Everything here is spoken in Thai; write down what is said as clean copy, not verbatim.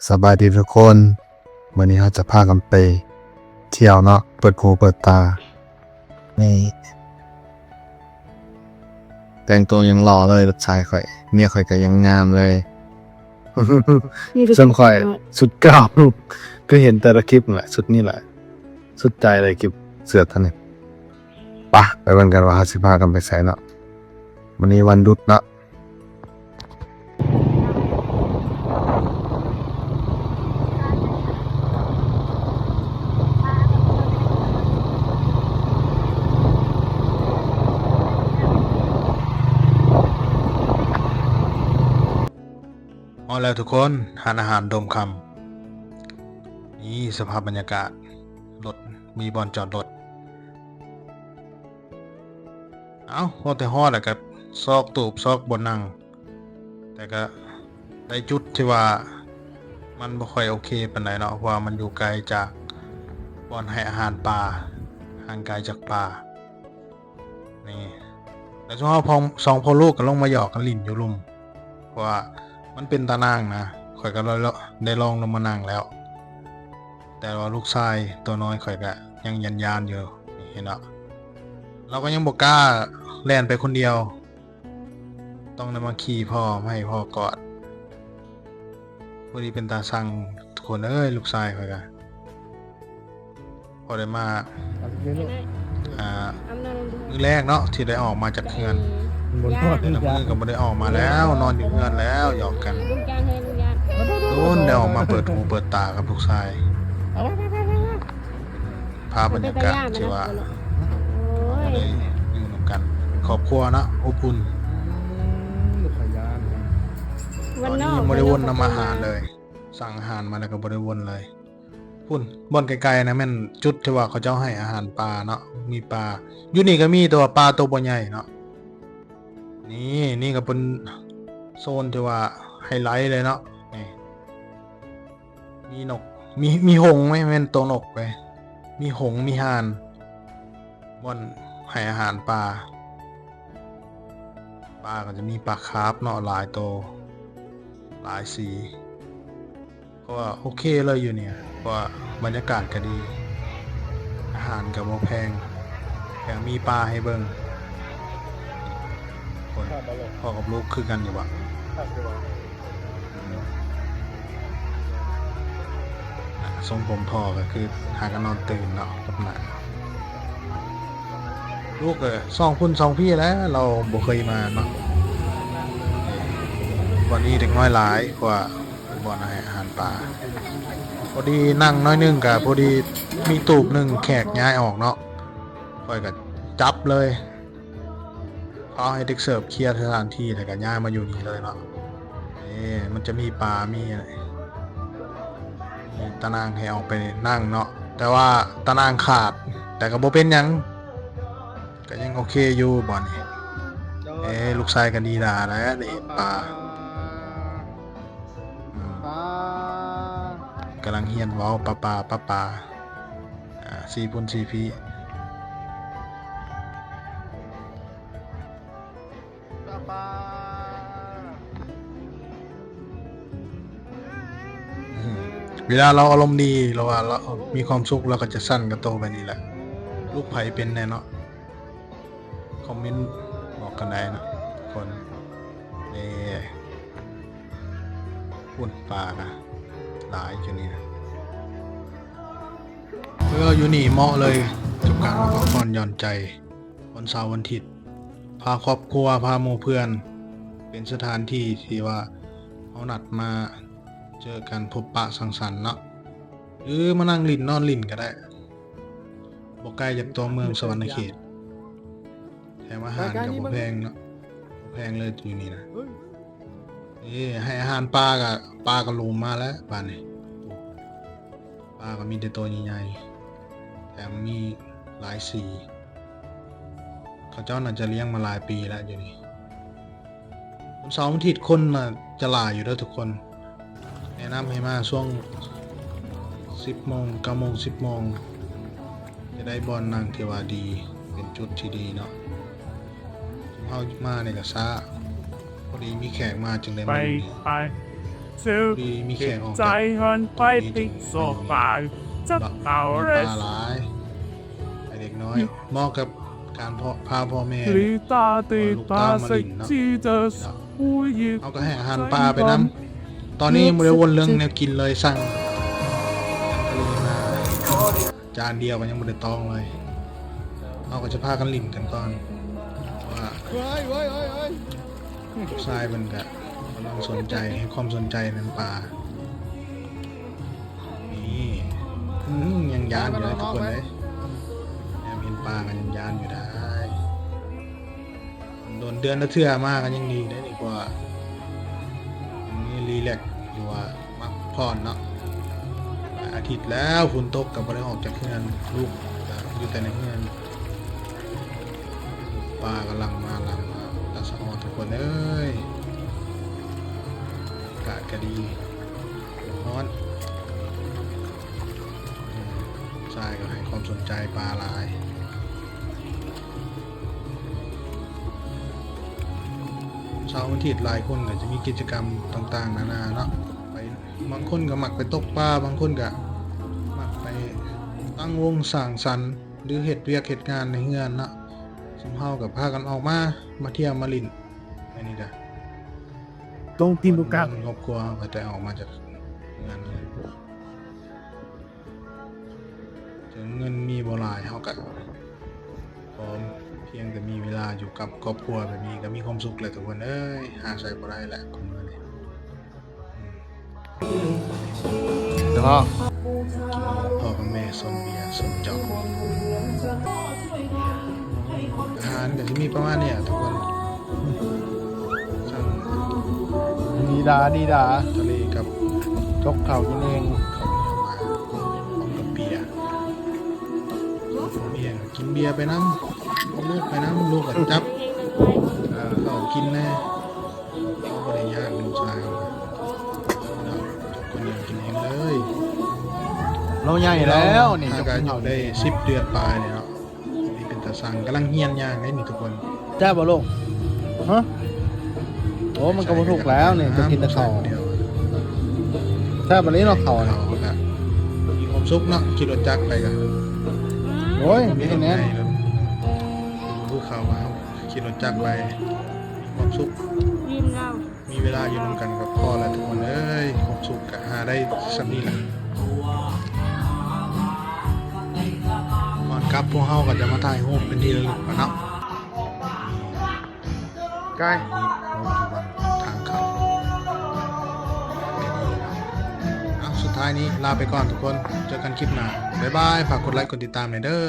สบายดีทุกคนวันนี้เราจะพากันไปเที่ยวเนาะเปิดหูเปิดตานี่แต่งตัวยังหล่อเลยรถชายข่อยเมียข่อยก็ยังงามเลย ส่วนข่อยสุดเก่าก็เห็นแต่ละคลิปนั่นแหละสุดนี่แหละสุดใจเลยคลิปเสือท่านนี่ปะไปวันกันว่าเราสิพากันไปไสเนาะวันนี้วันหยุดเนาะเอาแล้วทุกคนหาอาหารดมคำนี่สภาพบรรยากาศรถมีบอลจอดรถเอาพอแต่ฮอดแล้วก็ซอกตูบซอกบนนั่งแต่ก็ได้จุดที่ว่ามันบ่ค่อยโอเคปานใดเนาะเพราะว่ามันอยู่ไกลจากบอนให้อาหารปลาห่างไกลจากปลานี่แต่ช่วงเราสองพ่อลูกก็ลงมาหยอกกันลิ่นอยู่ลุ่มเพราะว่ามันเป็นตานางนะข่อยก็ได้ลองลงมานั่งแล้วแต่ว่าลูกชายตัวน้อยข่อยก็ยังยันอยู่เห็นเนาะเราก็ยังบ่กล้าแล่นไปคนเดียวต้องได้มาขี่พ่อไม่ให้พ่อกอดพอดีเป็นตาสั่งทุกคนเอ้ยลูกชายข่อยก็พอได้มามื้อแรกเนาะที่ได้ออกมาจากเฮือนแต่ละมื้อก็บ่ได้ออกมาแล้วนอนอยู่เฮือนแล้วหยอกกันโดนได้ออกมาเปิดหูเปิดตากับลูกชายภาพบรรยากาศที่ว่าได้อยู่นำกันครอบครัวเนาะอบอุ่นตอนนี้ยังบ่ได้วนนำอาหารเลยสั่งอาหารมาแล้วก็บ่ได้วนเลยพุ่นบ่อนไกลๆนะแม่นจุดที่ว่าเขาเจ้าให้อาหารปลาเนาะมีปลาอยู่นี่ก็มีแต่ว่าปลาตัวบ่ใหญ่เนาะนี่ก็เป็นโซนที่ว่าไฮไลท์เลยเนาะนี่มีนกมีหงส์ไหมแม่นตัวนกไปมีหงส์มีห่านบ่อนให้อาหารปลาก็จะมีปลาคาร์ฟเนาะหลายตัวหลายสีก็ว่าโอเคเลยอยู่เนี่ยเพราะว่าบรรยากาศก็ดีอาหารก็บ่แพงแถมมีปลาให้เบิ่งคนพ่อกับลูกคือกันอยู่บ่ทรงผมพ่อก็คือหากันนอนตื่นเนาะกับหนักลูกก็สองพุ่นสองพี่แล้วเราบ่เคยมาเนาะวันนี้เด็กน้อยหลายกว่าบ่อนให้อาหารปลาพอดีนั่งน้อยนึงกับพอดีมีตูบหนึ่งแขกย้ายออกเนาะค่อยก็จับเลยเขาให้เด็กเสิร์ฟเคลียร์สถานที่แล้วก็ย้ายมาอยู่นี่เลยเนาะมันจะมีปลามีอะไรมีตะนางให้ออกไปนั่งเนาะแต่ว่าตะนางขาดแต่ก็บ่เป็นหยังก็ยังโอเคอยู่บ่อนนี้ลูกชายกันดีด่าแล้วได้เห็นปลากำลังเฮียนเว้าปลาสี่พุ่นสี่พีเวลาเราอารมณ์ดีเราว่าเรามีความสุขเราก็จะสั้นกับโตไปนี่แหละลูกไผ่เป็นแน่เนาะคอมเมนต์บอกกันได้นะคนพุ่นปลานะหลายอยู่นี่นะอยู่นี่เหมาะเลยกับการมาพักผ่อนหย่อนใจวันเสาร์วันอาทิตย์พาครอบครัวพาหมู่เพื่อนเป็นสถานที่ที่ว่าเขานัดมาเจอกันพบปะสังสรรค์เนาะหรือมานั่งลิ่นนอนลิ่นก็ได้บ่ไกลจากตัวเมืองสวรรณเขตแถมอาหารกับบ่แพงเนาะบ่แพงเลยอยู่นี่นะให้อาหารปลาก็ลูมมาแล้วป่านนี้ปลาก็มีแต่ตัวใหญ่ๆแถมมีหลายสีเขาเจ้าน่าจะเลี้ยงมาหลายปีแล้วอยู่นี่วันเสาร์อาทิตย์คนน่ะจะหลายอยู่แล้วทุกคนแนะนำให้มาช่วง10 โมง 9 โมง 10 โมงจะได้บอลนั่งที่ว่าดีเป็นจุดที่ดีเนาะเฮามาในกระซ่าพอดีมีแขกมาจึงได้มาไป เจอ ดีมีแขกออก ใจ จาก หันไปติดโซฟาจะเอา ป เร ลา ส หลายไอเด็กน้อยเหมาะกับการพาพ่อแม่ หรือตาตีตาสักที่จะผู้หญิง เอาก็ให้อาหารปลาไปน้ำตอนนี้ยังไม่ได้วนเรื่องแนวกินเลยสั่งทะเลมาจานเดียวมันยังไม่ได้ตองเลยเอาก็จะพากันลิ่มกันก่อนว่าทรายมันก็กำลังสนใจให้ความสนใจในปลานี่ยังยานอยู่เลยทุกคนเลยแอบเห็นปลากันยังยานอยู่ได้โดนเดือนละเทื่อมากกันยังดีได้ดีกว่านี่รีแลกซ์หรือว่ามักผ่อนเนาะอาทิตย์แล้วฝนตกกับบริออกจากเพื่อนลูกอยู่แต่ในเพื่อนปลากำลังมาตาสะออนทุกคนเอ้ยอากาศก็ดีร้อนทรายก็ให้ความสนใจปลาลายเช้าวันอาทิตย์หลายคนก็จะมีกิจกรรมต่างๆนานาเนาะไปบางคนก็มักไปตกปลาบางคนก็มักไปตั้งวงสั่งสรรค์หรือเฮ็ดเวียกเฮ็ดงานในเฮือนเนาะสมเฮากับพากันออกมาเที่ยวมาลินอันนี้จ้ะ ตรงที่บุก ครอบครัวก็จะออกมาจากงานเลยถึงเงินมีบ่หลายเฮาก็พร้อมเพียงแต่มีเวลาอยู่กับครอบครัวแบบนี้ก็มีความสุขเลยทุกคนเอ้ยหาใส่บ่ได้แหละคนมื้อนี้แล้วก็ พ่อกับแม่สนเบียร์สนจอกอาหารก็จะมีประมาณเนี้ทุกคนสั่ง ดีดาทะเลกับ จกเข่ากินเอง ข้าวเหนียวมาพร้อมกับเบียร์กินเบียร์ไปน้ำเอาลูกไปน้ำลูกก็จับเขากินแน่เขาบริยากลูกชายเราคนเดียวกินเองเลย เราใหญ่แล้วนี่ ถ้า จก การอ เข่า ยู่ได้10 เดือนปลายเนี่ยเนาะนี่เป็นตาสั่งกำลังเฮียนย่างได้นี่ทุกคน แจ้บ่ลูกฮะโอ้มันก็บ่ถูกแล้วนี่จะกินแต่เข่า เดียว แท้บัดนี้เราเข่า เขา น่ะ ก็มีความสุขเนาะขี่รถจักรไปกัน โอ้ยมีแค่นี้ ภูเขามาขี่รถจักรไปมีความสุข ยิ้มเรา มีเวลาอยู่ร่วมกันกับพ่อและทุกคนเอ้ยความสุขก็หาได้สักนี้แหละก่อนกลับพวกเฮาก็จะมาถ่ายรูปเป็นที่ระลึกกันเนาะ ใกล้ มีโรงพยาบาลทางเขาเอาสุดท้ายนี้ลาไปก่อนทุกคน เจอกันคลิปหน้า บ๊ายบาย ฝากกดไลค์กดติดตามหน่อยเด้อ